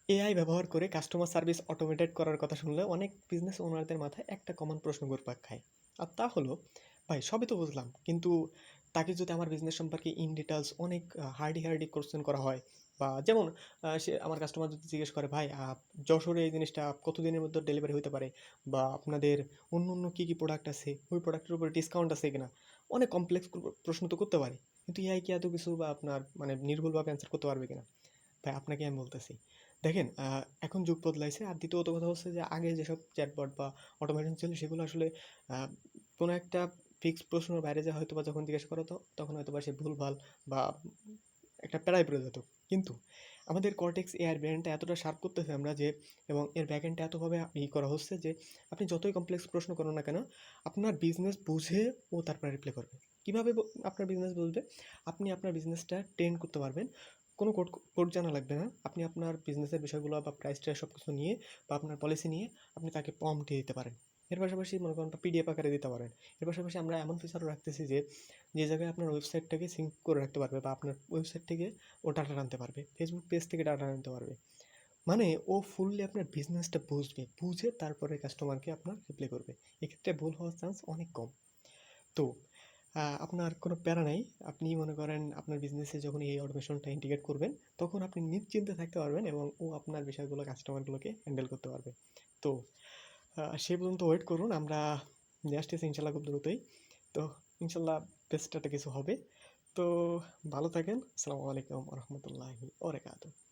AI ব্যবহার করে customer service automated করার কথা শুনলে অনেক বিজনেস ওনারদের মাথায় একটা কমন প্রশ্ন ঘুরপাক খায়। আর তা হলো, ভাই সবই তো বুঝলাম, কিন্তু তাকে যদি আমার বিজনেস সম্পর্কে ইন ডিটেলস অনেক হার্ডি হার্ডি কোশ্চেন করা হয়, বা যেমন সে আমার কাস্টমার যদি জিজ্ঞেস করে, ভাই যশোরে এই জিনিসটা কতদিনের মধ্যে ডেলিভারি হতে পারে, বা আপনাদের অন্য অন্য কী কী প্রোডাক্ট আছে, ওই প্রোডাক্টের উপরে ডিসকাউন্ট আছে কিনা, অনেক কমপ্লেক্স প্রশ্ন তো করতে পারে। কিন্তু এআই কি এত কিছু বা আপনার মানে নির্ভুলভাবে অ্যান্সার করতে পারবে কিনা? ভাই আপনাকে আমি বলতেছি, দেখেন, এখন যুগ বদলাইছে। আর দ্বিতীয়ত কথা হচ্ছে যে আগে যেসব চ্যাটবট বা অটোমেশন ছিল সেগুলো আসলে আহ, কোনো একটা ফিক্সড প্রশ্নের বাইরে যা হয়তো বা যখন জিজ্ঞেস করা হতো তখন হয়তো বা সে ভুলভাল বা একটা প্যারায় পড়ে যেত। কিন্তু আমাদের কর্টেক্স এআই ব্রেনটা এতটা শার্প করতেছে আমরা যে, এবং এর ব্যাকএন্ডটা এতভাবে করা হচ্ছে যে আপনি যতই কমপ্লেক্স প্রশ্ন করুন না কেন, আপনার বিজনেস বুঝে ও তারপরে রিপ্লাই করবে। কীভাবে আপনার বিজনেস বুঝবে? আপনি আপনার বিজনেসটা ট্রেন করতে পারবেন। কোনো কোড কোড জানা লাগবে না। আপনি আপনার বিজনেসের বিষয়গুলো বা প্রাইসটা সব কিছু নিয়ে বা আপনার পলিসি নিয়ে আপনি তাকে প্রম্পট দিয়ে দিতে পারেন। এর পাশাপাশি মনে করেন পিডিএফ আকারে দিতে পারেন। এর পাশাপাশি আমরা এমন ফিচারও রাখতেছি যে, যে জায়গায় আপনার ওয়েবসাইটটাকে সিঙ্ক করে রাখতে পারবে বা আপনার ওয়েবসাইট থেকে ও ডাটা আনতে পারবে, ফেসবুক পেজ থেকে ডাটা আনতে পারবে। মানে ও ফুললি আপনার বিজনেসটা বুঝবে, বুঝে তারপরে কাস্টমারকে আপনার রিপ্লাই করবে। এক্ষেত্রে ভুল হওয়ার চান্স অনেক কম। তো আপনার কোনো প্যারা নাই। আপনি মনে করেন আপনার বিজনেসে যখন এই অটোমেশনটা ইন্টিগ্রেট করবেন, তখন আপনি নিশ্চিন্তে থাকতে পারবেন এবং ও আপনার বিষয়গুলো কাস্টমারগুলোকে হ্যান্ডেল করতে পারবে। তো সে পর্যন্ত ওয়েট করুন। আমরা নিয়ে আসতেছি ইনশাল্লাহ খুব দ্রুতই। তো ইনশাল্লাহ বেস্ট একটা কিছু হবে। তো ভালো থাকেন। আসসালামু আলাইকুম রহমতুল্লাহি ওবারাকাতুহু।